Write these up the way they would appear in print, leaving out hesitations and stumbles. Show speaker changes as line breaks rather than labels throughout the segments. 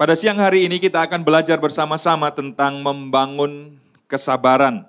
Pada siang hari ini kita akan belajar bersama-sama tentang membangun kesabaran.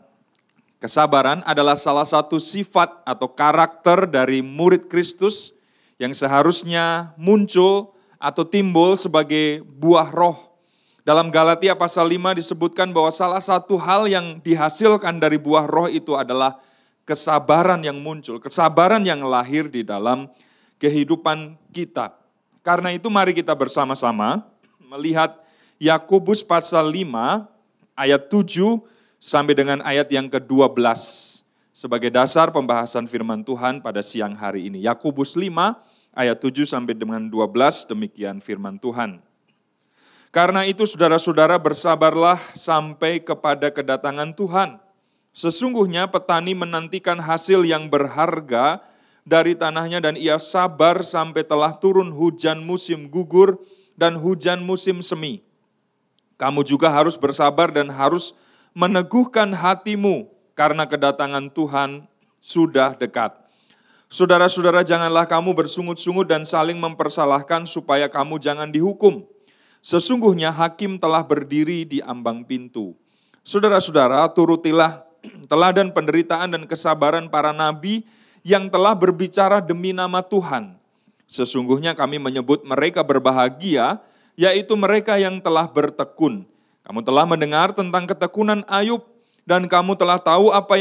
Kesabaran adalah salah satu sifat atau karakter dari murid Kristus yang seharusnya muncul atau timbul sebagai buah roh. Dalam Galatia pasal 5 disebutkan bahwa salah satu hal yang dihasilkan dari buah roh itu adalah kesabaran yang muncul, kesabaran yang lahir di dalam kehidupan kita. Karena itu mari kita bersama-sama melihat Yakobus pasal 5 ayat 7 sampai dengan ayat yang ke-12 sebagai dasar pembahasan firman Tuhan pada siang hari ini. Yakobus 5 ayat 7 sampai dengan 12 demikian firman Tuhan. Karena itu saudara-saudara bersabarlah sampai kepada kedatangan Tuhan. Sesungguhnya petani menantikan hasil yang berharga dari tanahnya dan ia sabar sampai telah turun hujan musim gugur dan hujan musim semi. Kamu juga harus bersabar dan harus meneguhkan hatimu karena kedatangan Tuhan sudah dekat. Saudara-saudara, janganlah kamu bersungut-sungut dan saling mempersalahkan supaya kamu jangan dihukum. Sesungguhnya hakim telah berdiri di ambang pintu. Saudara-saudara, turutilah teladan penderitaan dan kesabaran para nabi yang telah berbicara demi nama Tuhan. Sesungguhnya kami menyebut mereka berbahagia, yaitu mereka yang telah bertekun. Kamu telah mendengar tentang ketekunan Ayub, dan kamu telah tahu apa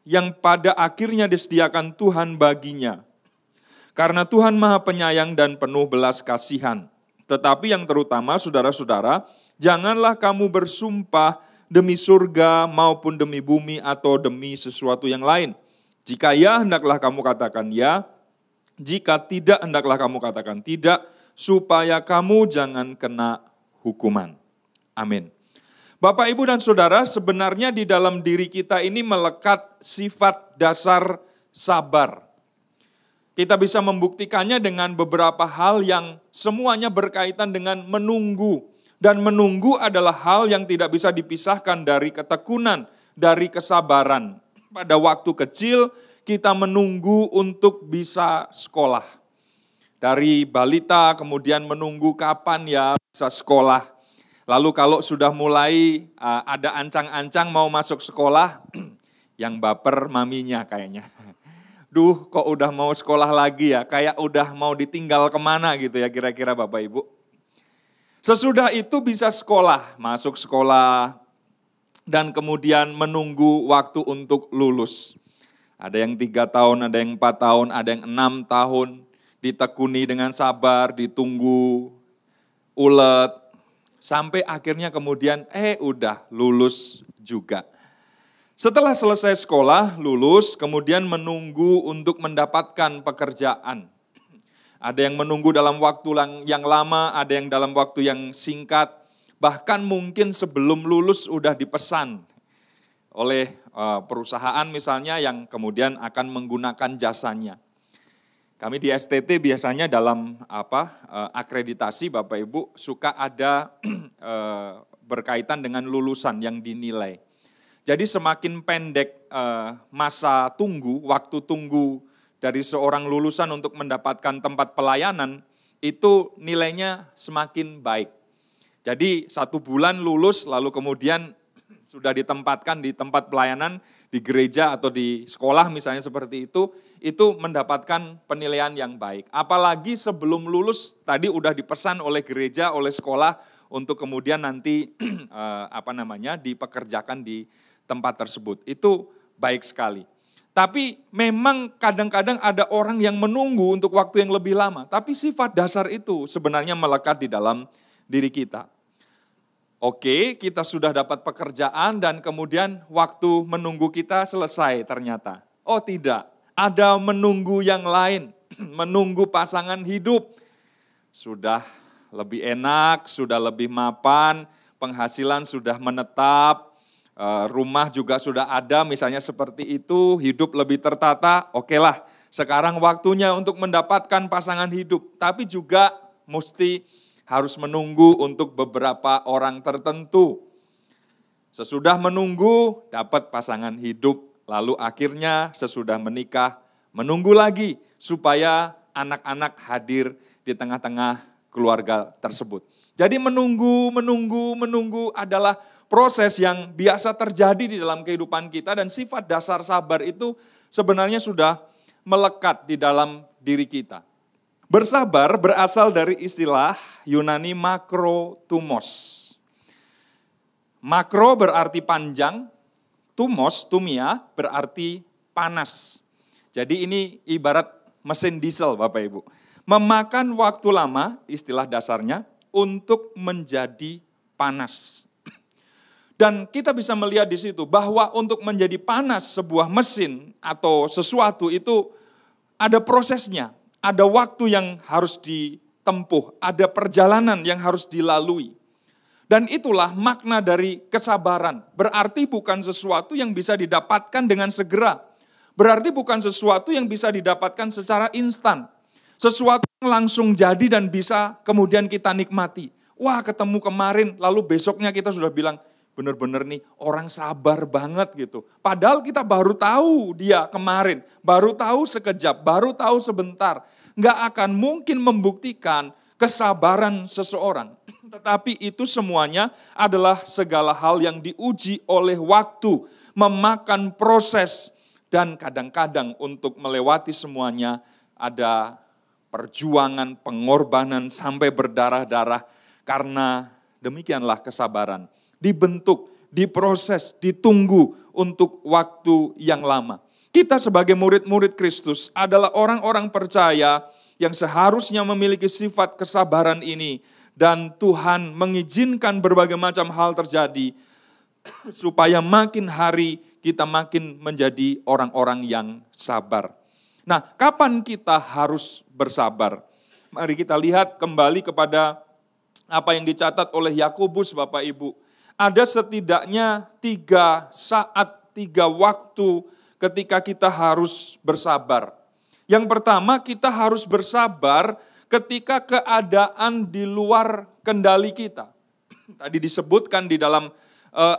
yang pada akhirnya disediakan Tuhan baginya. Karena Tuhan Maha Penyayang dan penuh belas kasihan. Tetapi yang terutama, saudara-saudara, janganlah kamu bersumpah demi surga maupun demi bumi atau demi sesuatu yang lain. Jika ya, hendaklah kamu katakan ya. Jika tidak, hendaklah kamu katakan tidak, supaya kamu jangan kena hukuman. Amin. Bapak, Ibu, dan Saudara, sebenarnya di dalam diri kita ini melekat sifat dasar sabar. Kita bisa membuktikannya dengan beberapa hal yang semuanya berkaitan dengan menunggu. Dan menunggu adalah hal yang tidak bisa dipisahkan dari ketekunan, dari kesabaran. Pada waktu kecil, kita menunggu untuk bisa sekolah. Dari balita kemudian menunggu kapan ya bisa sekolah. Lalu kalau sudah mulai ada ancang-ancang mau masuk sekolah, yang baper maminya kayaknya. Duh, kok udah mau sekolah lagi ya, kayak udah mau ditinggal kemana gitu ya kira-kira Bapak Ibu. Sesudah itu bisa sekolah, masuk sekolah, dan kemudian menunggu waktu untuk lulus. Ada yang 3 tahun, ada yang 4 tahun, ada yang 6 tahun, ditekuni dengan sabar, ditunggu, ulet, sampai akhirnya kemudian udah lulus juga. Setelah selesai sekolah, lulus, kemudian menunggu untuk mendapatkan pekerjaan. Ada yang menunggu dalam waktu yang lama, ada yang dalam waktu yang singkat, bahkan mungkin sebelum lulus udah dipesan oleh perusahaan misalnya yang kemudian akan menggunakan jasanya. Kami di STT biasanya dalam akreditasi Bapak Ibu suka ada berkaitan dengan lulusan yang dinilai. Jadi semakin pendek masa tunggu, waktu tunggu dari seorang lulusan untuk mendapatkan tempat pelayanan, itu nilainya semakin baik. Jadi 1 bulan lulus lalu kemudian sudah ditempatkan di tempat pelayanan, di gereja atau di sekolah misalnya seperti itu mendapatkan penilaian yang baik. Apalagi sebelum lulus tadi udah dipesan oleh gereja, oleh sekolah untuk kemudian nanti dipekerjakan di tempat tersebut. Itu baik sekali. Tapi memang kadang-kadang ada orang yang menunggu untuk waktu yang lebih lama. Tapi sifat dasar itu sebenarnya melekat di dalam diri kita. Oke, kita sudah dapat pekerjaan dan kemudian waktu menunggu kita selesai ternyata. Oh tidak, ada menunggu yang lain, menunggu pasangan hidup. Sudah lebih enak, sudah lebih mapan, penghasilan sudah menetap, rumah juga sudah ada misalnya seperti itu, hidup lebih tertata. Oke lah, sekarang waktunya untuk mendapatkan pasangan hidup. Tapi juga mesti harus menunggu untuk beberapa orang tertentu. Sesudah menunggu, dapat pasangan hidup. Lalu akhirnya sesudah menikah, menunggu lagi supaya anak-anak hadir di tengah-tengah keluarga tersebut. Jadi menunggu adalah proses yang biasa terjadi di dalam kehidupan kita dan sifat dasar sabar itu sebenarnya sudah melekat di dalam diri kita. Bersabar berasal dari istilah Yunani makrotumos. Makro berarti panjang, tumia berarti panas. Jadi ini ibarat mesin diesel Bapak Ibu. Memakan waktu lama, istilah dasarnya, untuk menjadi panas. Dan kita bisa melihat di situ bahwa untuk menjadi panas sebuah mesin atau sesuatu itu ada prosesnya, ada waktu yang harus ditempuh, ada perjalanan yang harus dilalui. Dan itulah makna dari kesabaran. Berarti bukan sesuatu yang bisa didapatkan dengan segera. Berarti bukan sesuatu yang bisa didapatkan secara instan. Sesuatu yang langsung jadi dan bisa kemudian kita nikmati. Wah, ketemu kemarin, lalu besoknya kita sudah bilang, benar-benar nih orang sabar banget gitu. Padahal kita baru tahu dia kemarin, baru tahu sekejap, baru tahu sebentar. Nggak akan mungkin membuktikan kesabaran seseorang. Tetapi itu semuanya adalah segala hal yang diuji oleh waktu, memakan proses, dan kadang-kadang untuk melewati semuanya ada perjuangan, pengorbanan sampai berdarah-darah karena demikianlah kesabaran. Dibentuk, diproses, ditunggu untuk waktu yang lama. Kita sebagai murid-murid Kristus adalah orang-orang percaya yang seharusnya memiliki sifat kesabaran ini dan Tuhan mengizinkan berbagai macam hal terjadi supaya makin hari kita makin menjadi orang-orang yang sabar. Nah, kapan kita harus bersabar? Mari kita lihat kembali kepada apa yang dicatat oleh Yakobus Bapak Ibu. Ada setidaknya 3 saat, 3 waktu ketika kita harus bersabar. Yang pertama, kita harus bersabar ketika keadaan di luar kendali kita. Tadi disebutkan di dalam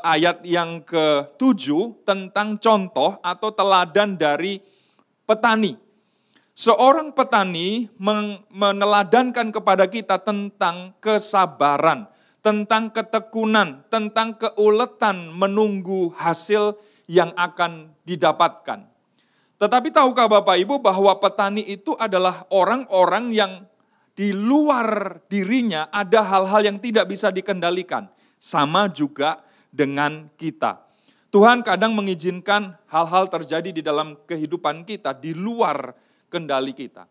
ayat yang ke-7 tentang contoh atau teladan dari petani. Seorang petani meneladankan kepada kita tentang kesabaran, tentang ketekunan, tentang keuletan menunggu hasil yang akan didapatkan. Tetapi tahukah Bapak Ibu bahwa petani itu adalah orang-orang yang di luar dirinya ada hal-hal yang tidak bisa dikendalikan. Sama juga dengan kita. Tuhan kadang mengizinkan hal-hal terjadi di dalam kehidupan kita di luar kendali kita.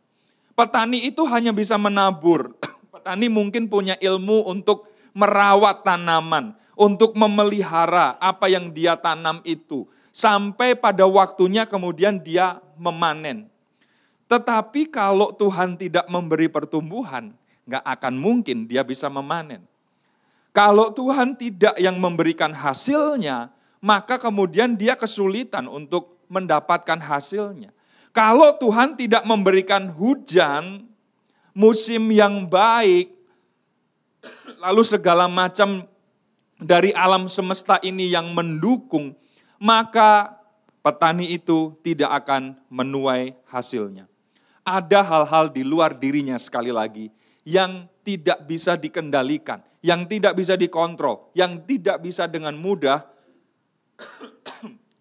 Petani itu hanya bisa menabur. Petani mungkin punya ilmu untuk merawat tanaman, untuk memelihara apa yang dia tanam itu. Sampai pada waktunya kemudian dia memanen. Tetapi kalau Tuhan tidak memberi pertumbuhan, nggak akan mungkin dia bisa memanen. Kalau Tuhan tidak yang memberikan hasilnya, maka kemudian dia kesulitan untuk mendapatkan hasilnya. Kalau Tuhan tidak memberikan hujan, musim yang baik, lalu segala macam dari alam semesta ini yang mendukung, maka petani itu tidak akan menuai hasilnya. Ada hal-hal di luar dirinya sekali lagi yang tidak bisa dikendalikan, yang tidak bisa dikontrol, yang tidak bisa dengan mudah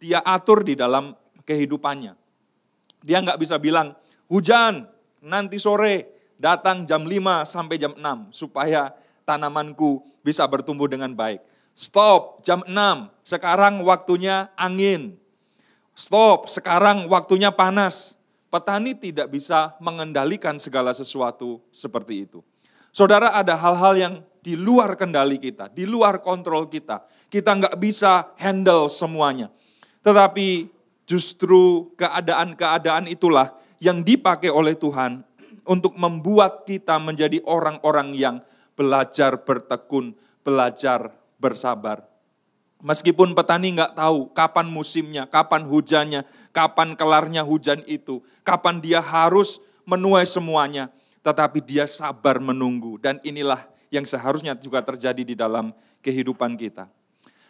dia atur di dalam kehidupannya. Dia nggak bisa bilang, hujan nanti sore, datang jam 5 sampai jam 6 supaya tanamanku bisa bertumbuh dengan baik. Stop, jam 6, sekarang waktunya angin. Stop, sekarang waktunya panas. Petani tidak bisa mengendalikan segala sesuatu seperti itu. Saudara, ada hal-hal yang di luar kendali kita, di luar kontrol kita. Kita nggak bisa handle semuanya. Tetapi justru keadaan-keadaan itulah yang dipakai oleh Tuhan untuk membuat kita menjadi orang-orang yang belajar bertekun, belajar bersabar. Meskipun petani nggak tahu kapan musimnya, kapan hujannya, kapan kelarnya hujan itu, kapan dia harus menuai semuanya, tetapi dia sabar menunggu. Dan inilah yang seharusnya juga terjadi di dalam kehidupan kita.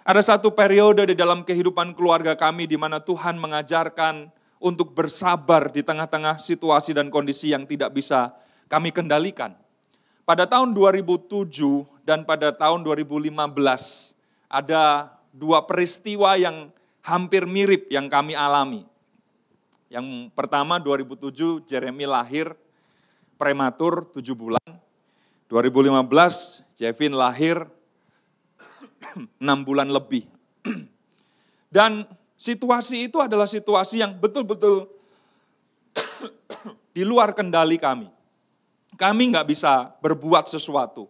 Ada satu periode di dalam kehidupan keluarga kami di mana Tuhan mengajarkan untuk bersabar di tengah-tengah situasi dan kondisi yang tidak bisa kami kendalikan. Pada tahun 2007 dan pada tahun 2015 ada dua peristiwa yang hampir mirip yang kami alami. Yang pertama 2007 Jeremy lahir prematur 7 bulan. 2015 Jevin lahir 6 bulan lebih. Dan situasi itu adalah situasi yang betul-betul di luar kendali kami. Kami nggak bisa berbuat sesuatu.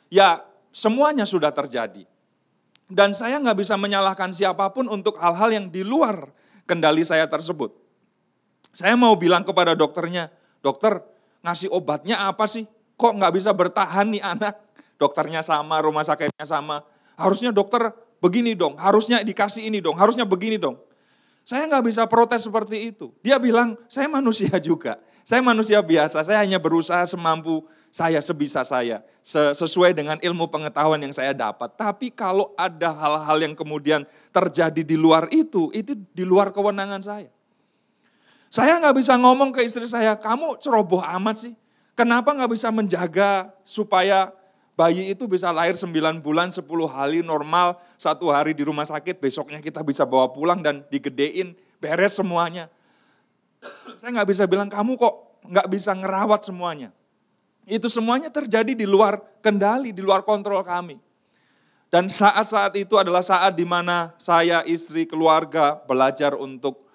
Ya, semuanya sudah terjadi. Dan saya nggak bisa menyalahkan siapapun untuk hal-hal yang di luar kendali saya tersebut. Saya mau bilang kepada dokternya, dokter ngasih obatnya apa sih? Kok nggak bisa bertahan nih anak? Dokternya sama, rumah sakitnya sama. Harusnya dokter begini dong, harusnya dikasih ini dong, harusnya begini dong. Saya nggak bisa protes seperti itu. Dia bilang, saya manusia juga. Saya manusia biasa, saya hanya berusaha semampu saya, sebisa saya. Sesuai dengan ilmu pengetahuan yang saya dapat. Tapi kalau ada hal-hal yang kemudian terjadi di luar itu di luar kewenangan saya. Saya nggak bisa ngomong ke istri saya, kamu ceroboh amat sih. Kenapa nggak bisa menjaga supaya bayi itu bisa lahir 9 bulan, 10 hari normal, 1 hari di rumah sakit, besoknya kita bisa bawa pulang dan digedein, beres semuanya. Saya nggak bisa bilang, kamu kok nggak bisa ngerawat semuanya. Itu semuanya terjadi di luar kendali, di luar kontrol kami. Dan saat-saat itu adalah saat di mana saya, istri, keluarga belajar untuk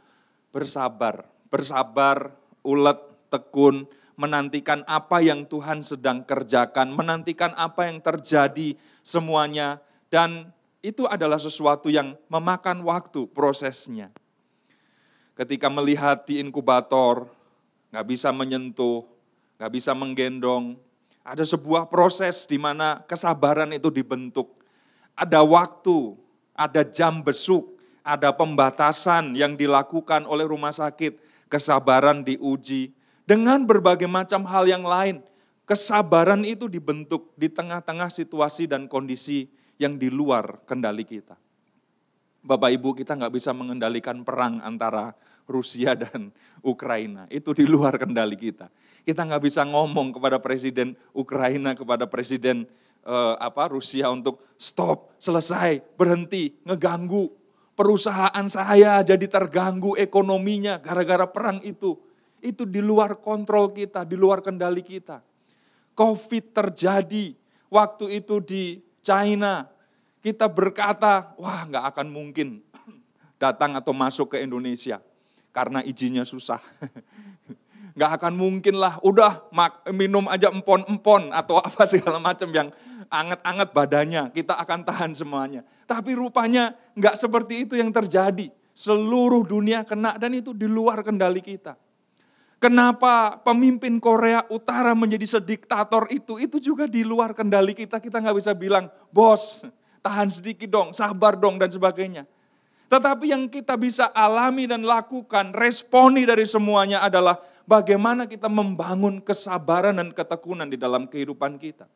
bersabar. Bersabar, ulet, tekun, menantikan apa yang Tuhan sedang kerjakan, menantikan apa yang terjadi semuanya. Dan itu adalah sesuatu yang memakan waktu prosesnya. Ketika melihat di inkubator, gak bisa menyentuh, gak bisa menggendong, ada sebuah proses di mana kesabaran itu dibentuk. Ada waktu, ada jam besuk, ada pembatasan yang dilakukan oleh rumah sakit, kesabaran diuji. Dengan berbagai macam hal yang lain, kesabaran itu dibentuk di tengah-tengah situasi dan kondisi yang di luar kendali kita. Bapak Ibu, kita nggak bisa mengendalikan perang antara Rusia dan Ukraina. Itu di luar kendali kita. Kita nggak bisa ngomong kepada presiden Ukraina, kepada presiden Rusia untuk stop, selesai, berhenti, ngeganggu. Perusahaan saya jadi terganggu ekonominya gara-gara perang itu. Itu di luar kontrol kita, di luar kendali kita. COVID terjadi waktu itu di China. Kita berkata, wah nggak akan mungkin datang atau masuk ke Indonesia karena izinnya susah. Nggak akan mungkin lah, udah minum aja empon-empon atau apa segala macam yang anget-anget badannya, kita akan tahan semuanya. Tapi rupanya nggak seperti itu yang terjadi. Seluruh dunia kena dan itu di luar kendali kita. Kenapa pemimpin Korea Utara menjadi sediktator itu juga di luar kendali kita. Kita nggak bisa bilang, bos tahan sedikit dong, sabar dong dan sebagainya. Tetapi yang kita bisa alami dan lakukan, responi dari semuanya adalah bagaimana kita membangun kesabaran dan ketekunan di dalam kehidupan kita.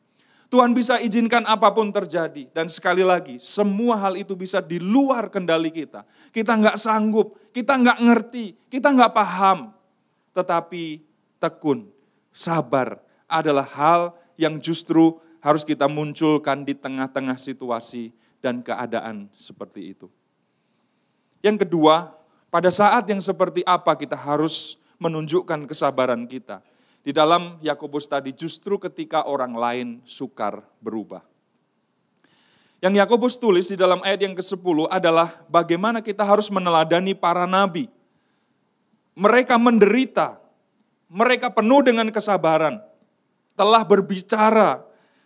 Tuhan bisa izinkan apapun terjadi. Dan sekali lagi, semua hal itu bisa di luar kendali kita. Kita nggak sanggup, kita nggak ngerti, kita nggak paham. Tetapi tekun, sabar adalah hal yang justru harus kita munculkan di tengah-tengah situasi dan keadaan seperti itu. Yang kedua, pada saat yang seperti apa kita harus menunjukkan kesabaran kita. Di dalam Yakobus tadi justru ketika orang lain sukar berubah. Yang Yakobus tulis di dalam ayat yang ke-10 adalah bagaimana kita harus meneladani para nabi. Mereka menderita, mereka penuh dengan kesabaran, telah berbicara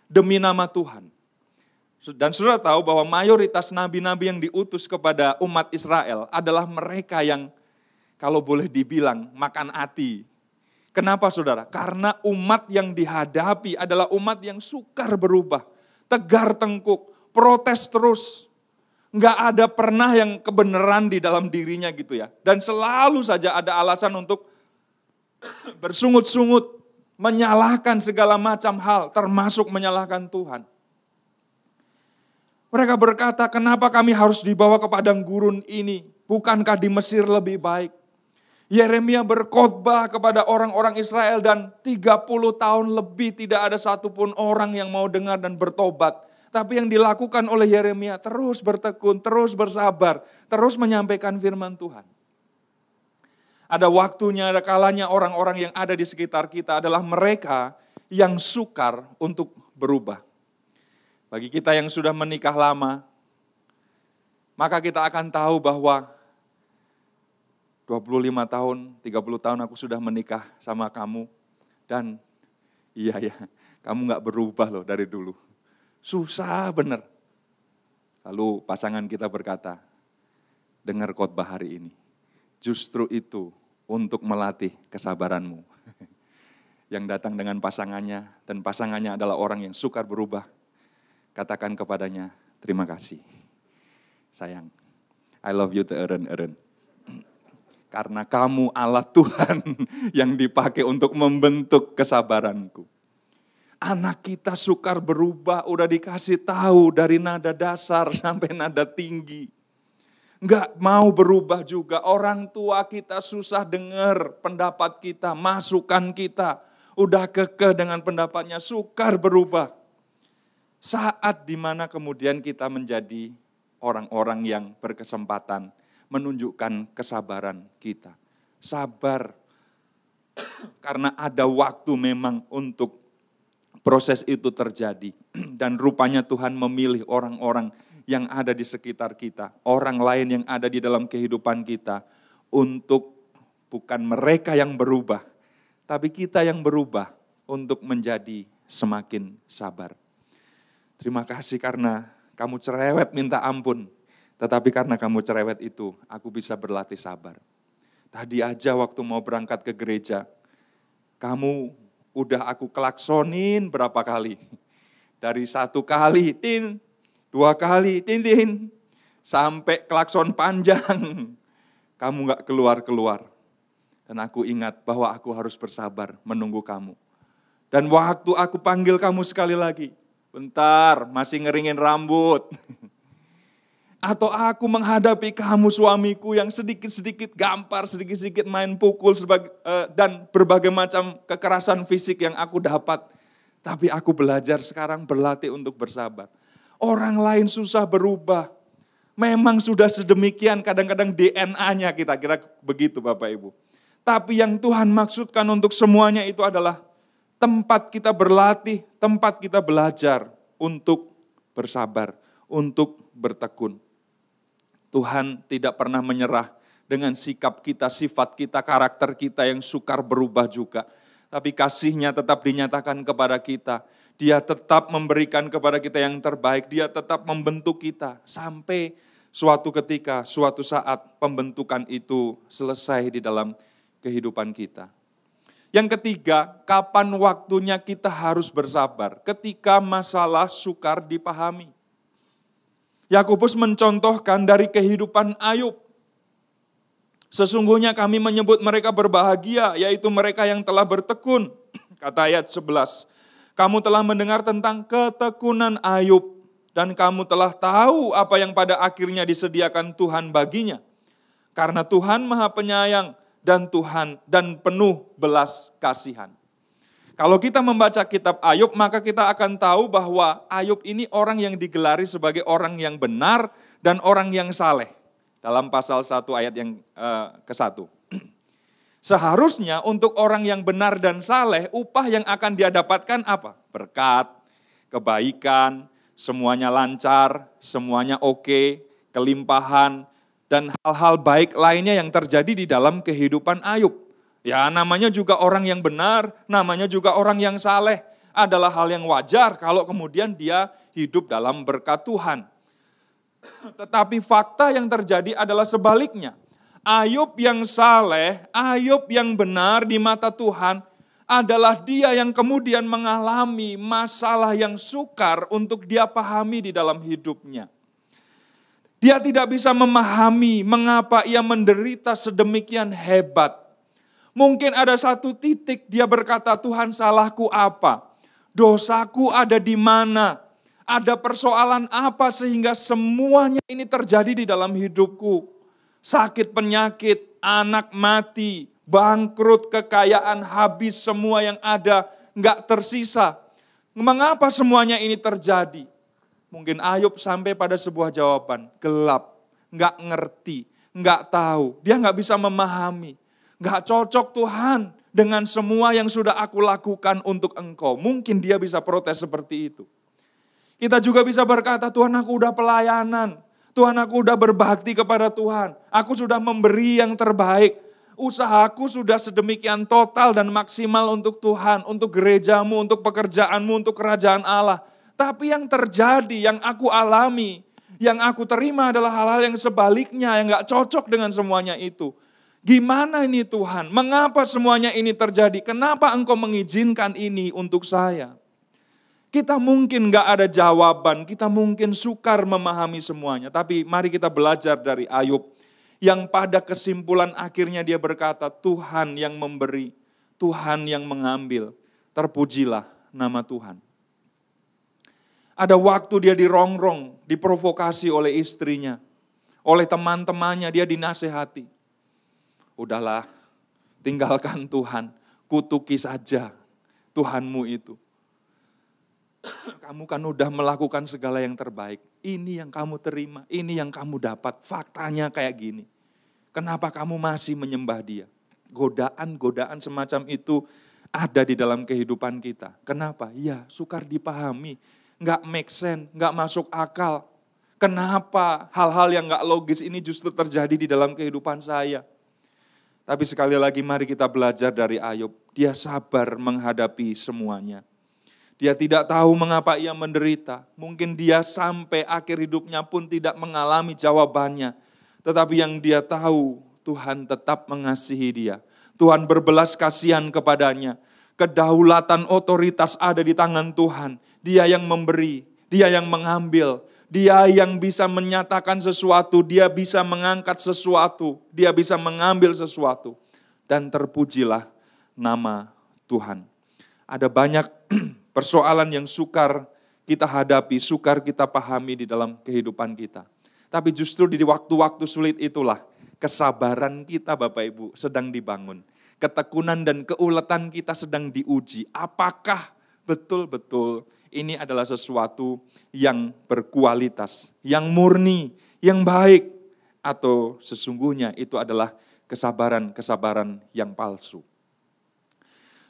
demi nama Tuhan. Dan saudara tahu bahwa mayoritas nabi-nabi yang diutus kepada umat Israel adalah mereka yang kalau boleh dibilang makan hati. Kenapa saudara? Karena umat yang dihadapi adalah umat yang sukar berubah, tegar tengkuk, protes terus. Nggak ada pernah yang kebenaran di dalam dirinya gitu ya. Dan selalu saja ada alasan untuk bersungut-sungut, menyalahkan segala macam hal, termasuk menyalahkan Tuhan. Mereka berkata, kenapa kami harus dibawa ke padang gurun ini? Bukankah di Mesir lebih baik? Yeremia berkhotbah kepada orang-orang Israel dan 30 tahun lebih tidak ada satupun orang yang mau dengar dan bertobat. Tapi yang dilakukan oleh Yeremia terus bertekun, terus bersabar, terus menyampaikan firman Tuhan. Ada waktunya, ada kalanya orang-orang yang ada di sekitar kita adalah mereka yang sukar untuk berubah. Bagi kita yang sudah menikah lama, maka kita akan tahu bahwa 25 tahun, 30 tahun aku sudah menikah sama kamu. Dan iya ya, kamu gak berubah loh dari dulu. Susah bener. Lalu pasangan kita berkata, dengar khotbah hari ini. Justru itu untuk melatih kesabaranmu. Yang datang dengan pasangannya dan pasangannya adalah orang yang sukar berubah. Katakan kepadanya, terima kasih. Sayang, I love you to eren. Karena kamu Allah Tuhan yang dipakai untuk membentuk kesabaranku. Anak kita sukar berubah, udah dikasih tahu dari nada dasar sampai nada tinggi. Enggak mau berubah juga, orang tua kita susah dengar pendapat kita, masukan kita. Udah kekeh dengan pendapatnya, sukar berubah. Saat dimana kemudian kita menjadi orang-orang yang berkesempatan menunjukkan kesabaran kita. Sabar, karena ada waktu memang untuk proses itu terjadi. Dan rupanya Tuhan memilih orang-orang yang ada di sekitar kita. Orang lain yang ada di dalam kehidupan kita. Untuk bukan mereka yang berubah, tapi kita yang berubah untuk menjadi semakin sabar. Terima kasih karena kamu cerewet minta ampun. Tetapi karena kamu cerewet itu, aku bisa berlatih sabar. Tadi aja waktu mau berangkat ke gereja, kamu udah aku klaksonin berapa kali. Dari 1 kali, tin, 2 kali, tin, sampai klakson panjang. Kamu gak keluar-keluar. Dan aku ingat bahwa aku harus bersabar menunggu kamu. Dan waktu aku panggil kamu sekali lagi, bentar, masih ngeringin rambut. Atau aku menghadapi kamu suamiku yang sedikit-sedikit gampar, sedikit-sedikit main pukul dan berbagai macam kekerasan fisik yang aku dapat. Tapi aku belajar sekarang berlatih untuk bersabar. Orang lain susah berubah. Memang sudah sedemikian kadang-kadang DNA-nya kita kira begitu Bapak Ibu. Tapi yang Tuhan maksudkan untuk semuanya itu adalah tempat kita berlatih, tempat kita belajar untuk bersabar, untuk bertekun. Tuhan tidak pernah menyerah dengan sikap kita, sifat kita, karakter kita yang sukar berubah juga. Tapi kasih-Nya tetap dinyatakan kepada kita. Dia tetap memberikan kepada kita yang terbaik. Dia tetap membentuk kita sampai suatu ketika, suatu saat pembentukan itu selesai di dalam kehidupan kita. Yang ketiga, kapan waktunya kita harus bersabar? Ketika masalah sukar dipahami. Yakobus mencontohkan dari kehidupan Ayub. Sesungguhnya kami menyebut mereka berbahagia, yaitu mereka yang telah bertekun. Kata ayat 11, kamu telah mendengar tentang ketekunan Ayub, dan kamu telah tahu apa yang pada akhirnya disediakan Tuhan baginya. Karena Tuhan Maha Penyayang dan penuh belas kasihan. Kalau kita membaca kitab Ayub, maka kita akan tahu bahwa Ayub ini orang yang digelari sebagai orang yang benar dan orang yang saleh. Dalam pasal 1 ayat yang ke-1. Seharusnya untuk orang yang benar dan saleh, upah yang akan dia dapatkan apa? Berkat, kebaikan, semuanya lancar, semuanya oke, kelimpahan, dan hal-hal baik lainnya yang terjadi di dalam kehidupan Ayub. Ya namanya juga orang yang benar, namanya juga orang yang saleh. Adalah hal yang wajar kalau kemudian dia hidup dalam berkat Tuhan. Tetapi fakta yang terjadi adalah sebaliknya. Ayub yang saleh, Ayub yang benar di mata Tuhan adalah dia yang kemudian mengalami masalah yang sukar untuk dia pahami di dalam hidupnya. Dia tidak bisa memahami mengapa ia menderita sedemikian hebat. Mungkin ada satu titik dia berkata, Tuhan salahku apa? Dosaku ada di mana? Ada persoalan apa sehingga semuanya ini terjadi di dalam hidupku? sakit penyakit, anak mati, bangkrut, kekayaan habis, semua yang ada nggak tersisa. Mengapa semuanya ini terjadi? Mungkin Ayub sampai pada sebuah jawaban, gelap, nggak ngerti, nggak tahu, dia nggak bisa memahami. Nggak cocok Tuhan dengan semua yang sudah aku lakukan untuk Engkau. Mungkin dia bisa protes seperti itu. Kita juga bisa berkata, Tuhan aku udah pelayanan, Tuhan aku udah berbakti kepada Tuhan, aku sudah memberi yang terbaik. Usahaku sudah sedemikian total dan maksimal untuk Tuhan, untuk gerejamu, untuk pekerjaanmu, untuk kerajaan Allah. Tapi yang terjadi, yang aku alami, yang aku terima adalah hal-hal yang sebaliknya, yang gak cocok dengan semuanya itu. Gimana ini Tuhan? Mengapa semuanya ini terjadi? Kenapa Engkau mengizinkan ini untuk saya? Kita mungkin gak ada jawaban, kita mungkin sukar memahami semuanya. Tapi mari kita belajar dari Ayub. Yang pada kesimpulan akhirnya dia berkata, Tuhan yang memberi, Tuhan yang mengambil, terpujilah nama Tuhan. Ada waktu dia dirongrong, diprovokasi oleh istrinya, oleh teman-temannya, dia dinasehati. Udahlah, tinggalkan Tuhan, kutuki saja Tuhanmu itu. Kamu kan udah melakukan segala yang terbaik, ini yang kamu terima, ini yang kamu dapat, faktanya kayak gini. Kenapa kamu masih menyembah dia? Godaan-godaan semacam itu ada di dalam kehidupan kita. Kenapa? Ya, sukar dipahami. Nggak make sense, nggak masuk akal. Kenapa hal-hal yang nggak logis ini justru terjadi di dalam kehidupan saya? Tapi sekali lagi mari kita belajar dari Ayub. Dia sabar menghadapi semuanya. Dia tidak tahu mengapa ia menderita. Mungkin dia sampai akhir hidupnya pun tidak mengalami jawabannya. Tetapi yang dia tahu, Tuhan tetap mengasihi dia. Tuhan berbelas kasihan kepadanya. Kedaulatan otoritas ada di tangan Tuhan. Dia yang memberi, dia yang mengambil. Dia yang bisa menyatakan sesuatu, dia bisa mengangkat sesuatu. Dia bisa mengambil sesuatu. Dan terpujilah nama Tuhan. Ada banyak persoalan yang sukar kita hadapi, sukar kita pahami di dalam kehidupan kita. Tapi justru di waktu-waktu sulit itulah kesabaran kita Bapak Ibu sedang dibangun. Ketekunan dan keuletan kita sedang diuji. Apakah betul-betul ini adalah sesuatu yang berkualitas, yang murni, yang baik. Atau sesungguhnya itu adalah kesabaran-kesabaran yang palsu.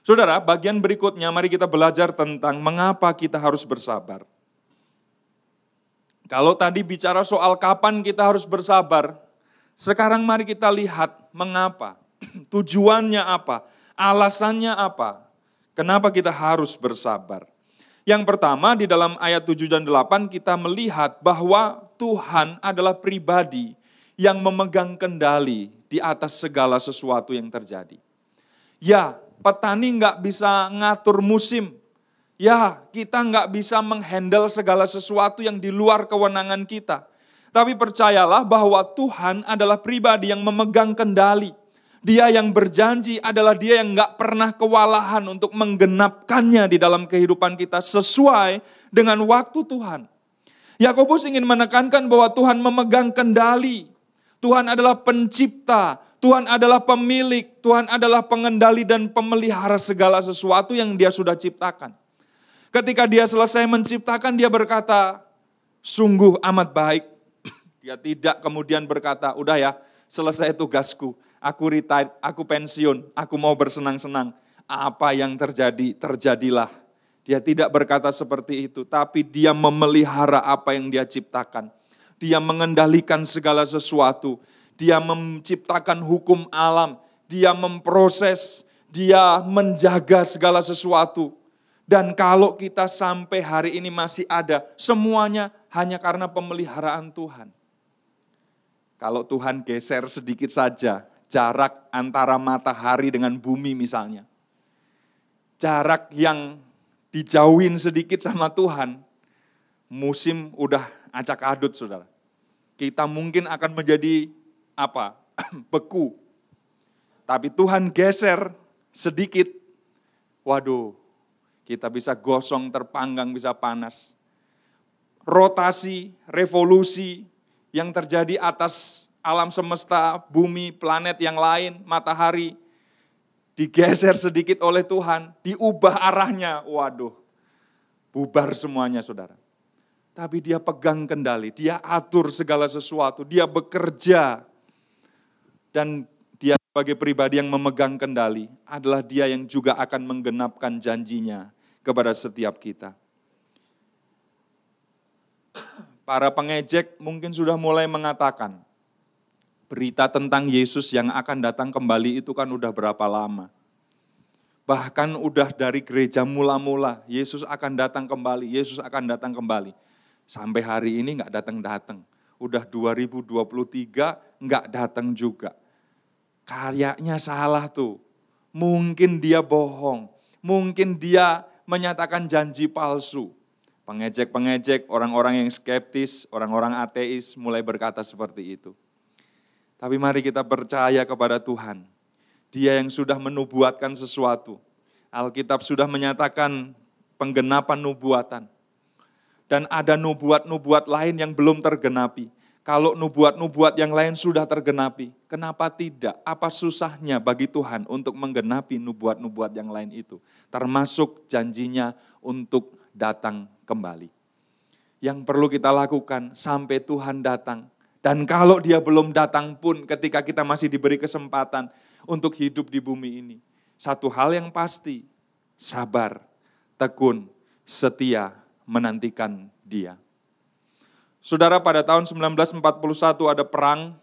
Saudara, bagian berikutnya mari kita belajar tentang mengapa kita harus bersabar. Kalau tadi bicara soal kapan kita harus bersabar, sekarang mari kita lihat mengapa, tujuannya apa, alasannya apa, kenapa kita harus bersabar. Yang pertama di dalam ayat 7 dan 8 kita melihat bahwa Tuhan adalah pribadi yang memegang kendali di atas segala sesuatu yang terjadi. Ya, petani nggak bisa ngatur musim. Ya, kita nggak bisa menghandle segala sesuatu yang di luar kewenangan kita. Tapi percayalah bahwa Tuhan adalah pribadi yang memegang kendali. Dia yang berjanji adalah dia yang nggak pernah kewalahan untuk menggenapkannya di dalam kehidupan kita sesuai dengan waktu Tuhan. Yakobus ingin menekankan bahwa Tuhan memegang kendali. Tuhan adalah pencipta, Tuhan adalah pemilik, Tuhan adalah pengendali dan pemelihara segala sesuatu yang dia sudah ciptakan. Ketika dia selesai menciptakan, dia berkata, sungguh amat baik. Dia tidak kemudian berkata, udah ya, selesai tugasku, aku retired, aku pensiun, aku mau bersenang-senang. Apa yang terjadi, terjadilah. Dia tidak berkata seperti itu, tapi dia memelihara apa yang dia ciptakan. Dia mengendalikan segala sesuatu. Dia menciptakan hukum alam. Dia memproses, dia menjaga segala sesuatu. Dan kalau kita sampai hari ini masih ada, semuanya hanya karena pemeliharaan Tuhan. Kalau Tuhan geser sedikit saja, jarak antara matahari dengan bumi misalnya. Jarak yang dijauhin sedikit sama Tuhan, musim udah acak adut saudara. Kita mungkin akan menjadi beku. Tapi Tuhan geser sedikit, waduh, kita bisa gosong, terpanggang, bisa panas. Rotasi, revolusi yang terjadi atas alam semesta, bumi, planet yang lain, matahari, digeser sedikit oleh Tuhan, diubah arahnya, waduh, bubar semuanya saudara. Tapi dia pegang kendali, dia atur segala sesuatu, dia bekerja. Dan dia sebagai pribadi yang memegang kendali adalah dia yang juga akan menggenapkan janjinya kepada setiap kita. Para pengejek mungkin sudah mulai mengatakan, berita tentang Yesus yang akan datang kembali itu kan udah berapa lama. Bahkan udah dari gereja mula-mula, Yesus akan datang kembali, Yesus akan datang kembali. Sampai hari ini nggak datang-datang. Udah 2023 nggak datang juga. Kayaknya salah tuh. Mungkin dia bohong. Mungkin dia menyatakan janji palsu. Pengejek-pengejek, orang-orang yang skeptis, orang-orang ateis mulai berkata seperti itu. Tapi mari kita percaya kepada Tuhan. Dia yang sudah menubuatkan sesuatu. Alkitab sudah menyatakan penggenapan nubuatan. Dan ada nubuat-nubuat lain yang belum tergenapi. Kalau nubuat-nubuat yang lain sudah tergenapi, kenapa tidak? Apa susahnya bagi Tuhan untuk menggenapi nubuat-nubuat yang lain itu? Termasuk janjinya untuk datang kembali. Yang perlu kita lakukan sampai Tuhan datang. Dan kalau dia belum datang pun ketika kita masih diberi kesempatan untuk hidup di bumi ini. Satu hal yang pasti, sabar, tekun, setia menantikan dia. Saudara, pada tahun 1941 ada perang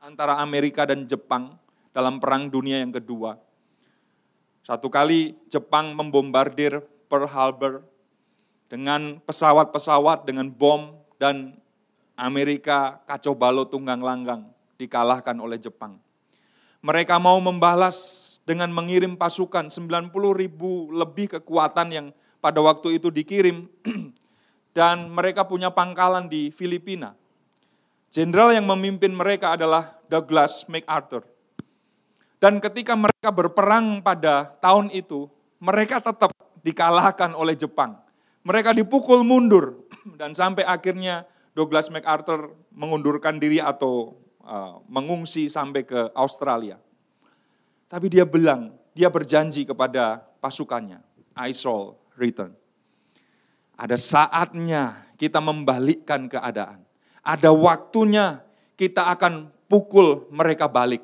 antara Amerika dan Jepang dalam Perang Dunia yang kedua. Satu kali Jepang membombardir Pearl Harbor dengan pesawat-pesawat, dengan bom, dan Amerika kacau balau tunggang langgang, dikalahkan oleh Jepang. Mereka mau membalas dengan mengirim pasukan, 90.000 lebih kekuatan yang pada waktu itu dikirim, dan mereka punya pangkalan di Filipina. Jenderal yang memimpin mereka adalah Douglas MacArthur. Dan ketika mereka berperang pada tahun itu, mereka tetap dikalahkan oleh Jepang. Mereka dipukul mundur, dan sampai akhirnya Douglas MacArthur mengundurkan diri atau mengungsi sampai ke Australia. Tapi dia berjanji kepada pasukannya, I shall return. Ada saatnya kita membalikkan keadaan. Ada waktunya kita akan pukul mereka balik.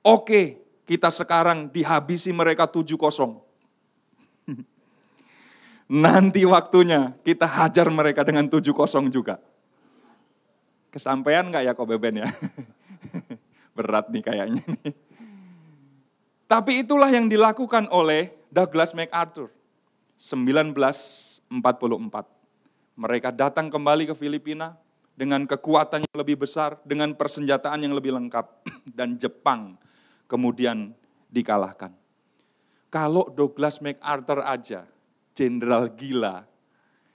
Oke, kita sekarang dihabisi mereka 7-0. Nanti waktunya kita hajar mereka dengan 7-0 juga. Kesampaian gak ya kok Beben ya? Berat nih kayaknya nih. Tapi itulah yang dilakukan oleh Douglas MacArthur. 1944. Mereka datang kembali ke Filipina dengan kekuatan yang lebih besar, dengan persenjataan yang lebih lengkap. Dan Jepang kemudian dikalahkan. Kalau Douglas MacArthur aja, jenderal gila,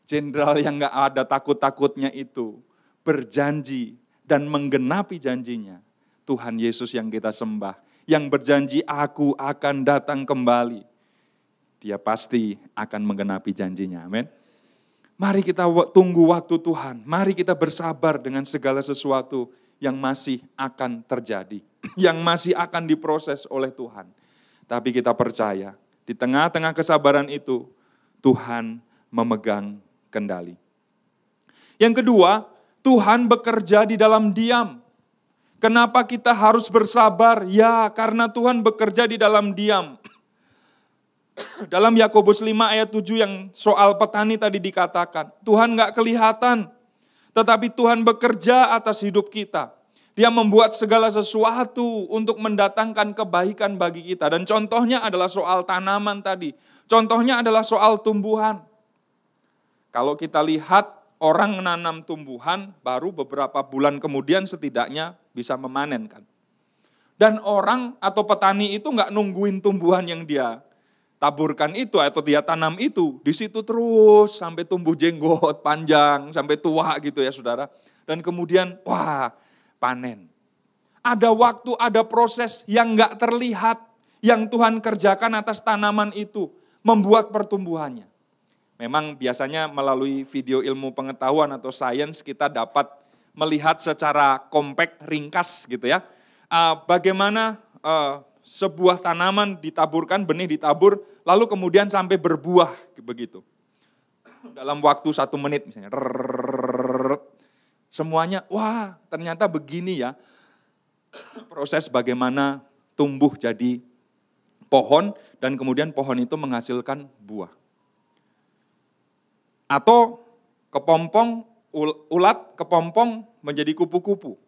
jenderal yang gak ada takut-takutnya itu, berjanji dan menggenapi janjinya. Tuhan Yesus yang kita sembah, yang berjanji aku akan datang kembali. Dia pasti akan menggenapi janjinya, amin. Mari kita tunggu waktu Tuhan, mari kita bersabar dengan segala sesuatu yang masih akan terjadi, yang masih akan diproses oleh Tuhan. Tapi kita percaya, di tengah-tengah kesabaran itu, Tuhan memegang kendali. Yang kedua, Tuhan bekerja di dalam diam. Kenapa kita harus bersabar? Ya, karena Tuhan bekerja di dalam diam. Dalam Yakobus 5 ayat 7 yang soal petani tadi dikatakan, Tuhan gak kelihatan, tetapi Tuhan bekerja atas hidup kita. Dia membuat segala sesuatu untuk mendatangkan kebaikan bagi kita. Dan contohnya adalah soal tanaman tadi. Contohnya adalah soal tumbuhan. Kalau kita lihat orang menanam tumbuhan, baru beberapa bulan kemudian setidaknya bisa memanen kan. Dan orang atau petani itu gak nungguin tumbuhan yang dia taburkan itu atau dia tanam itu, di situ terus sampai tumbuh jenggot panjang, sampai tua gitu ya saudara. Dan kemudian wah panen. Ada waktu, ada proses yang gak terlihat, yang Tuhan kerjakan atas tanaman itu, membuat pertumbuhannya. Memang biasanya melalui video ilmu pengetahuan atau sains kita dapat melihat secara kompak, ringkas gitu ya. Bagaimana sebuah tanaman ditaburkan, benih ditabur, lalu kemudian sampai berbuah begitu. Dalam waktu 1 menit misalnya. Semuanya, wah ternyata begini ya. Proses bagaimana tumbuh jadi pohon dan kemudian pohon itu menghasilkan buah. Atau kepompong, ulat kepompong menjadi kupu-kupu.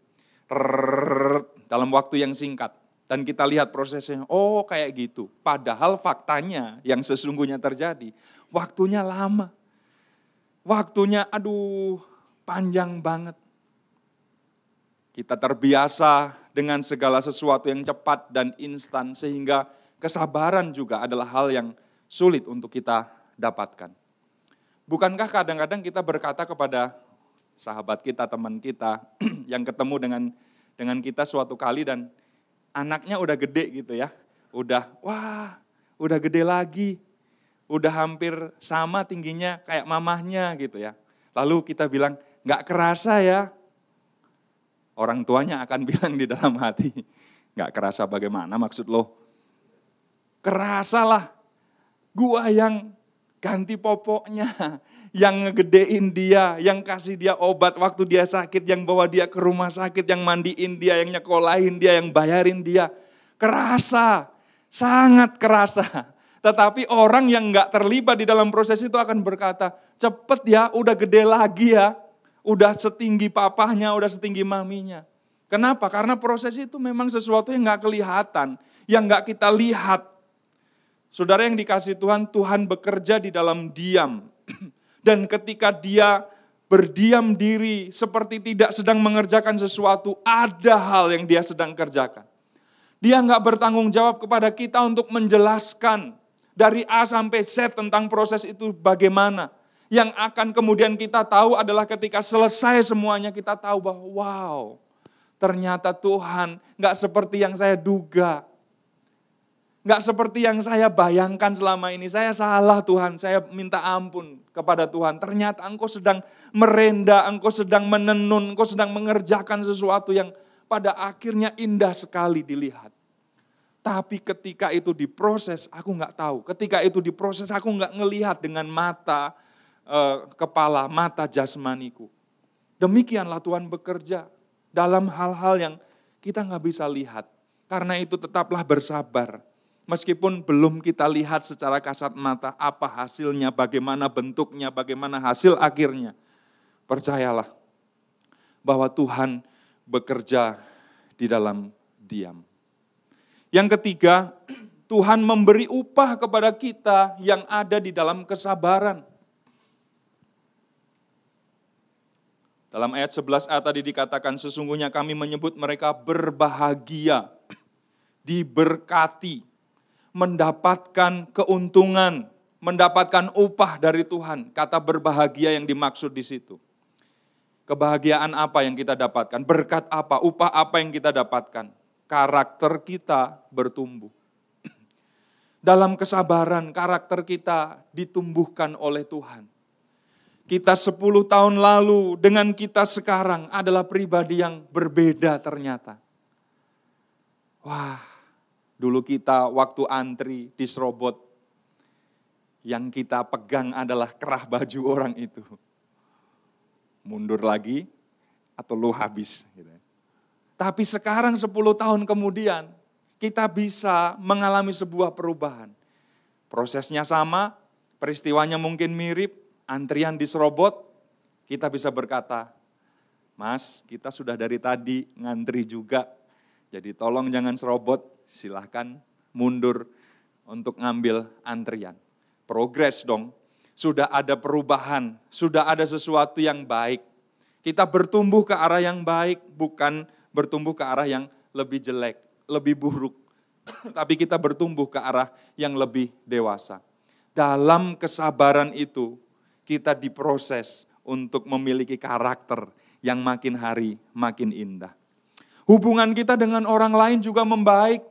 Dalam waktu yang singkat. Dan kita lihat prosesnya, oh kayak gitu. Padahal faktanya yang sesungguhnya terjadi, waktunya lama. Waktunya panjang banget. Kita terbiasa dengan segala sesuatu yang cepat dan instan sehingga kesabaran juga adalah hal yang sulit untuk kita dapatkan. Bukankah kadang-kadang kita berkata kepada sahabat kita, teman kita yang ketemu dengan kita suatu kali dan anaknya udah gede gitu ya. Udah gede lagi. Udah hampir sama tingginya kayak mamahnya gitu ya. Lalu kita bilang, gak kerasa ya. Orang tuanya akan bilang di dalam hati, gak kerasa bagaimana maksud lo? Kerasalah, gua yang ganti popoknya, yang ngegedein dia, yang kasih dia obat waktu dia sakit, yang bawa dia ke rumah sakit, yang mandiin dia, yang nyekolahin dia, yang bayarin dia. Kerasa, sangat kerasa. Tetapi orang yang gak terlibat di dalam proses itu akan berkata, cepet ya, udah gede lagi ya. Udah setinggi papahnya, udah setinggi maminya. Kenapa? Karena proses itu memang sesuatu yang gak kelihatan, yang gak kita lihat. Saudara yang dikasih Tuhan, Tuhan bekerja di dalam diam. Dan ketika dia berdiam diri seperti tidak sedang mengerjakan sesuatu, ada hal yang dia sedang kerjakan. Dia gak bertanggung jawab kepada kita untuk menjelaskan dari A sampai Z tentang proses itu bagaimana. Yang akan kemudian kita tahu adalah ketika selesai semuanya kita tahu bahwa wow, ternyata Tuhan gak seperti yang saya duga. Gak seperti yang saya bayangkan selama ini. Saya salah Tuhan, saya minta ampun kepada Tuhan. Ternyata Engkau sedang merenda, Engkau sedang menenun, Engkau sedang mengerjakan sesuatu yang pada akhirnya indah sekali dilihat. Tapi ketika itu diproses, aku gak tahu. Ketika itu diproses, aku gak ngelihat dengan mata kepala, mata jasmaniku. Demikianlah Tuhan bekerja dalam hal-hal yang kita gak bisa lihat. Karena itu tetaplah bersabar. Meskipun belum kita lihat secara kasat mata apa hasilnya, bagaimana bentuknya, bagaimana hasil akhirnya. Percayalah bahwa Tuhan bekerja di dalam diam. Yang ketiga, Tuhan memberi upah kepada kita yang ada di dalam kesabaran. Dalam ayat 11a tadi dikatakan, sesungguhnya kami menyebut mereka berbahagia, diberkati, mendapatkan keuntungan, mendapatkan upah dari Tuhan. Kata berbahagia yang dimaksud di situ. Kebahagiaan apa yang kita dapatkan? Berkat apa? Upah apa yang kita dapatkan? Karakter kita bertumbuh. Dalam kesabaran, karakter kita ditumbuhkan oleh Tuhan. Kita 10 tahun lalu dengan kita sekarang adalah pribadi yang berbeda ternyata. Wah, dulu kita waktu antri di Serobot, yang kita pegang adalah kerah baju orang itu. Mundur lagi atau lu habis. Gitu. Tapi sekarang 10 tahun kemudian, kita bisa mengalami sebuah perubahan. Prosesnya sama, peristiwanya mungkin mirip, antrian di Serobot, kita bisa berkata, Mas, kita sudah dari tadi ngantri juga, jadi tolong jangan serobot, silahkan mundur untuk ngambil antrian. Progres dong, sudah ada perubahan, sudah ada sesuatu yang baik. Kita bertumbuh ke arah yang baik, bukan bertumbuh ke arah yang lebih jelek, lebih buruk. Tapi kita bertumbuh ke arah yang lebih dewasa. Dalam kesabaran itu, kita diproses untuk memiliki karakter yang makin hari makin indah. Hubungan kita dengan orang lain juga membaik.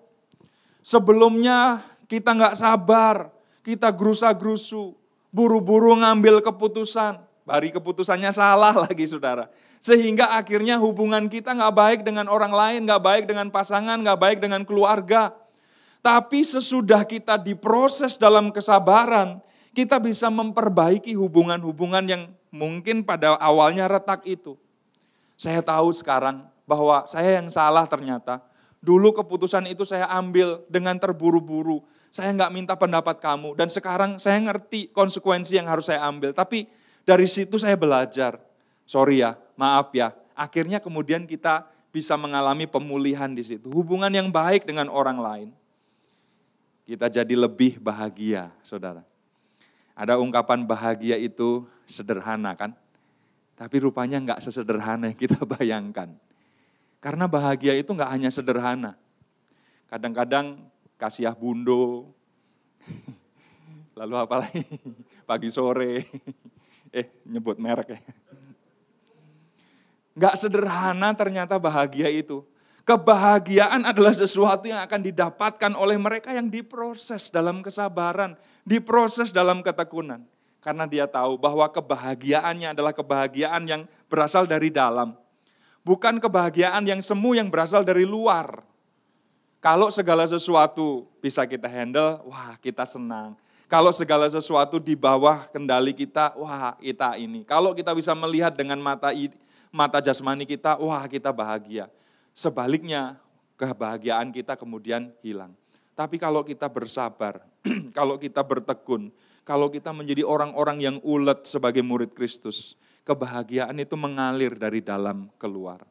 Sebelumnya kita gak sabar, kita gerusa-gerusu, buru-buru ngambil keputusan. Hari keputusannya salah lagi saudara. Sehingga akhirnya hubungan kita gak baik dengan orang lain, gak baik dengan pasangan, gak baik dengan keluarga. Tapi sesudah kita diproses dalam kesabaran, kita bisa memperbaiki hubungan-hubungan yang mungkin pada awalnya retak itu. Saya tahu sekarang bahwa saya yang salah ternyata. Dulu keputusan itu saya ambil dengan terburu-buru. Saya nggak minta pendapat kamu. Dan sekarang saya ngerti konsekuensi yang harus saya ambil. Tapi dari situ saya belajar. Sorry ya, maaf ya. Akhirnya kemudian kita bisa mengalami pemulihan di situ. Hubungan yang baik dengan orang lain. Kita jadi lebih bahagia, saudara. Ada ungkapan bahagia itu sederhana kan? Tapi rupanya nggak sesederhana yang kita bayangkan. Karena bahagia itu nggak hanya sederhana. Kadang-kadang kasiah bundo, lalu apa lagi, pagi sore, nyebut merek ya. Nggak sederhana ternyata bahagia itu. Kebahagiaan adalah sesuatu yang akan didapatkan oleh mereka yang diproses dalam kesabaran, diproses dalam ketekunan. Karena dia tahu bahwa kebahagiaannya adalah kebahagiaan yang berasal dari dalam. Bukan kebahagiaan yang semu yang berasal dari luar. Kalau segala sesuatu bisa kita handle, wah kita senang. Kalau segala sesuatu di bawah kendali kita, wah kita ini. Kalau kita bisa melihat dengan mata jasmani kita, wah kita bahagia. Sebaliknya, kebahagiaan kita kemudian hilang. Tapi kalau kita bersabar, kalau kita bertekun, kalau kita menjadi orang-orang yang ulet sebagai murid Kristus, kebahagiaan itu mengalir dari dalam keluar.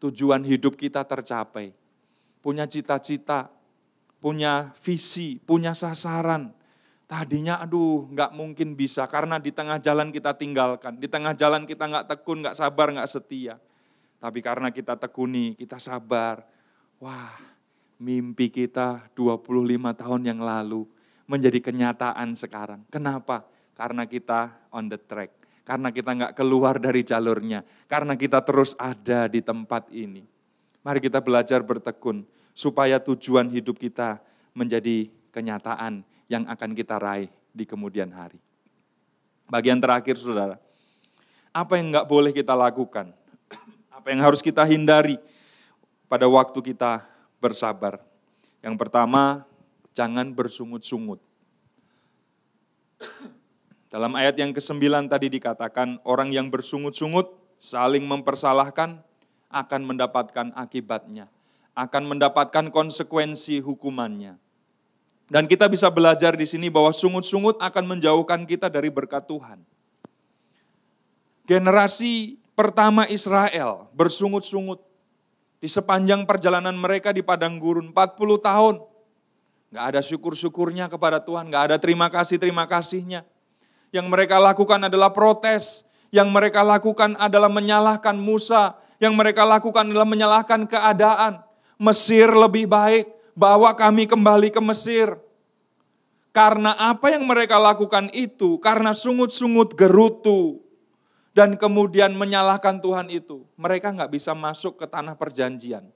Tujuan hidup kita tercapai. Punya cita-cita, punya visi, punya sasaran. Tadinya gak mungkin bisa karena di tengah jalan kita tinggalkan. Di tengah jalan kita gak tekun, gak sabar, gak setia. Tapi karena kita tekuni, kita sabar. Wah, mimpi kita 25 tahun yang lalu menjadi kenyataan sekarang. Kenapa? Karena kita on the track. Karena kita nggak keluar dari jalurnya. Karena kita terus ada di tempat ini. Mari kita belajar bertekun. Supaya tujuan hidup kita menjadi kenyataan yang akan kita raih di kemudian hari. Bagian terakhir saudara. Apa yang nggak boleh kita lakukan? Apa yang harus kita hindari pada waktu kita bersabar? Yang pertama, jangan bersungut-sungut. Dalam ayat yang ke-9 tadi dikatakan, orang yang bersungut-sungut, saling mempersalahkan, akan mendapatkan akibatnya. Akan mendapatkan konsekuensi hukumannya. Dan kita bisa belajar di sini bahwa sungut-sungut akan menjauhkan kita dari berkat Tuhan. Generasi pertama Israel bersungut-sungut. Di sepanjang perjalanan mereka di padang gurun, 40 tahun. Gak ada syukur-syukurnya kepada Tuhan, gak ada terima kasihnya. Yang mereka lakukan adalah protes. Yang mereka lakukan adalah menyalahkan Musa. Yang mereka lakukan adalah menyalahkan keadaan. Mesir lebih baik, bawa kami kembali ke Mesir. Karena apa yang mereka lakukan itu, karena sungut-sungut gerutu. Dan kemudian menyalahkan Tuhan itu. Mereka gak bisa masuk ke tanah perjanjian.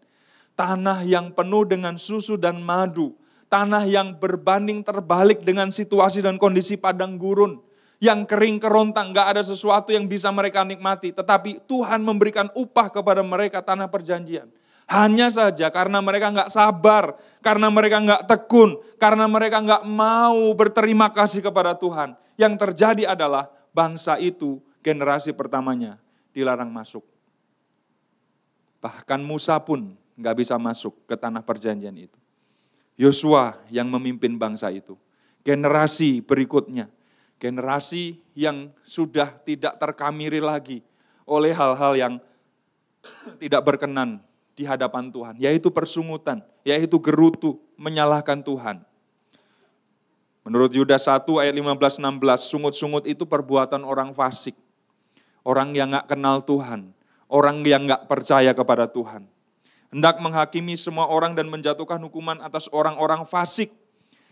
Tanah yang penuh dengan susu dan madu. Tanah yang berbanding terbalik dengan situasi dan kondisi padang gurun. Yang kering kerontang, gak ada sesuatu yang bisa mereka nikmati. Tetapi Tuhan memberikan upah kepada mereka tanah perjanjian. Hanya saja karena mereka gak sabar, karena mereka gak tekun, karena mereka gak mau berterima kasih kepada Tuhan. Yang terjadi adalah bangsa itu, generasi pertamanya, dilarang masuk. Bahkan Musa pun gak bisa masuk ke tanah perjanjian itu. Yosua yang memimpin bangsa itu. Generasi berikutnya. Generasi yang sudah tidak terkamiri lagi oleh hal-hal yang tidak berkenan di hadapan Tuhan. Yaitu persungutan, yaitu gerutu, menyalahkan Tuhan. Menurut Yudas 1 ayat 15-16, sungut-sungut itu perbuatan orang fasik. Orang yang gak kenal Tuhan, orang yang gak percaya kepada Tuhan. Hendak menghakimi semua orang dan menjatuhkan hukuman atas orang-orang fasik.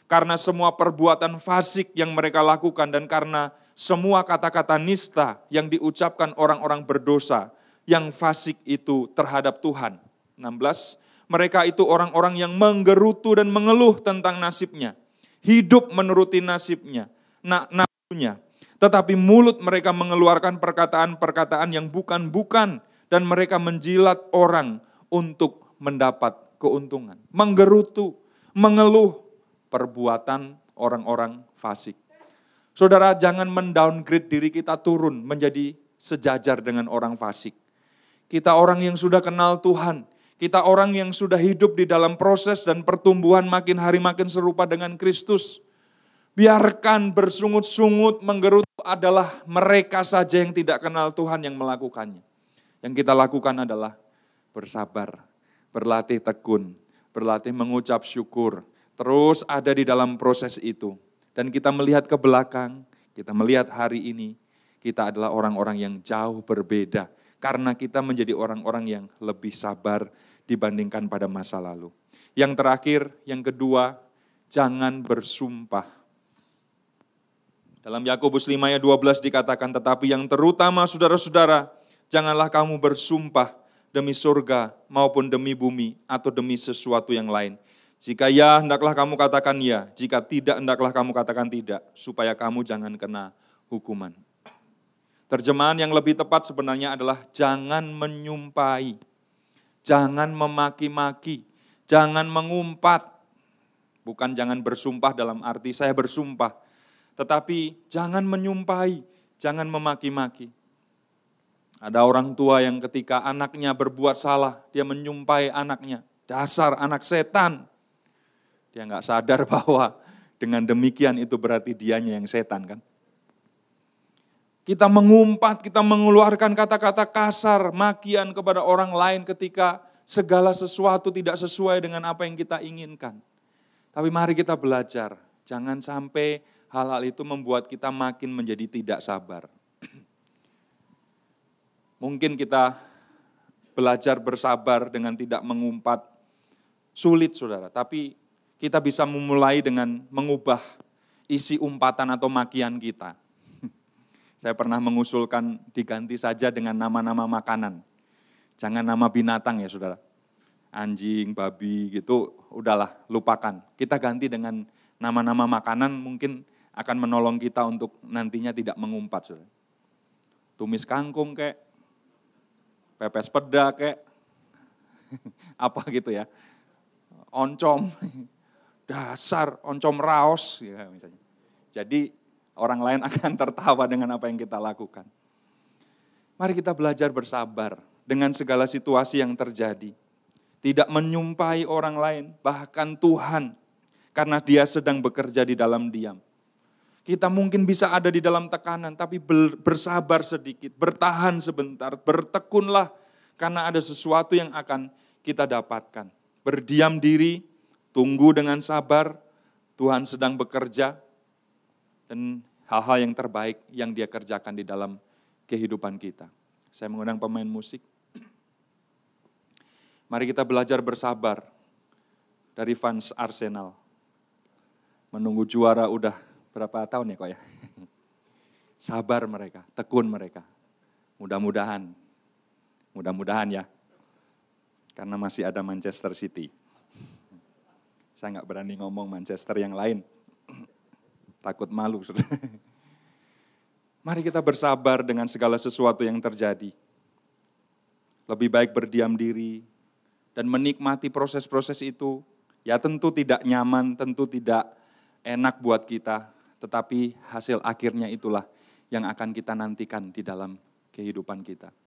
Karena semua perbuatan fasik yang mereka lakukan dan karena semua kata-kata nista yang diucapkan orang-orang berdosa yang fasik itu terhadap Tuhan. 16, mereka itu orang-orang yang menggerutu dan mengeluh tentang nasibnya. Hidup menuruti nasibnya, nafsunya. Tetapi mulut mereka mengeluarkan perkataan-perkataan yang bukan-bukan, dan mereka menjilat orang untuk mendapat keuntungan. Menggerutu, mengeluh perbuatan orang-orang fasik. Saudara, jangan mendowngrade diri kita turun menjadi sejajar dengan orang fasik. Kita orang yang sudah kenal Tuhan, kita orang yang sudah hidup di dalam proses dan pertumbuhan makin hari makin serupa dengan Kristus. Biarkan bersungut-sungut, menggerutu adalah mereka saja yang tidak kenal Tuhan yang melakukannya. Yang kita lakukan adalah bersabar, berlatih tekun, berlatih mengucap syukur, terus ada di dalam proses itu. Dan kita melihat ke belakang, kita melihat hari ini, kita adalah orang-orang yang jauh berbeda. Karena kita menjadi orang-orang yang lebih sabar dibandingkan pada masa lalu. Yang terakhir, yang kedua, jangan bersumpah. Dalam Yakobus 5 ayat 12 dikatakan, tetapi yang terutama saudara-saudara, janganlah kamu bersumpah demi surga maupun demi bumi atau demi sesuatu yang lain. Jika ya, hendaklah kamu katakan ya. Jika tidak, hendaklah kamu katakan tidak. Supaya kamu jangan kena hukuman. Terjemahan yang lebih tepat sebenarnya adalah jangan menyumpahi. Jangan memaki-maki. Jangan mengumpat. Bukan jangan bersumpah dalam arti saya bersumpah. Tetapi jangan menyumpahi. Jangan memaki-maki. Ada orang tua yang ketika anaknya berbuat salah, dia menyumpahi anaknya. Dasar anak setan. Dia nggak sadar bahwa dengan demikian itu berarti dianya yang setan kan. Kita mengumpat, kita mengeluarkan kata-kata kasar, makian kepada orang lain ketika segala sesuatu tidak sesuai dengan apa yang kita inginkan. Tapi mari kita belajar, jangan sampai hal-hal itu membuat kita makin menjadi tidak sabar. Mungkin kita belajar bersabar dengan tidak mengumpat, sulit saudara, tapi kita bisa memulai dengan mengubah isi umpatan atau makian kita. Saya pernah mengusulkan diganti saja dengan nama-nama makanan. Jangan nama binatang ya saudara. Anjing, babi gitu, udahlah lupakan. Kita ganti dengan nama-nama makanan mungkin akan menolong kita untuk nantinya tidak mengumpat. Saudara. Tumis kangkung kek, pepes peda kek, apa gitu ya. Oncom. Dasar oncom raos ya misalnya. Jadi orang lain akan tertawa dengan apa yang kita lakukan. Mari kita belajar bersabar dengan segala situasi yang terjadi. Tidak menyumpahi orang lain, bahkan Tuhan, karena Dia sedang bekerja di dalam diam. Kita mungkin bisa ada di dalam tekanan, tapi bersabar sedikit, bertahan sebentar, bertekunlah, karena ada sesuatu yang akan kita dapatkan. Berdiam diri, tunggu dengan sabar, Tuhan sedang bekerja, dan hal-hal yang terbaik yang Dia kerjakan di dalam kehidupan kita. Saya mengundang pemain musik. Mari kita belajar bersabar dari fans Arsenal. Menunggu juara udah berapa tahun ya kok ya. Sabar mereka, tekun mereka. Mudah-mudahan ya. Karena masih ada Manchester City. Saya nggak berani ngomong Manchester yang lain. Takut malu. Mari kita bersabar dengan segala sesuatu yang terjadi. Lebih baik berdiam diri dan menikmati proses-proses itu. Ya tentu tidak nyaman, tentu tidak enak buat kita. Tetapi hasil akhirnya itulah yang akan kita nantikan di dalam kehidupan kita.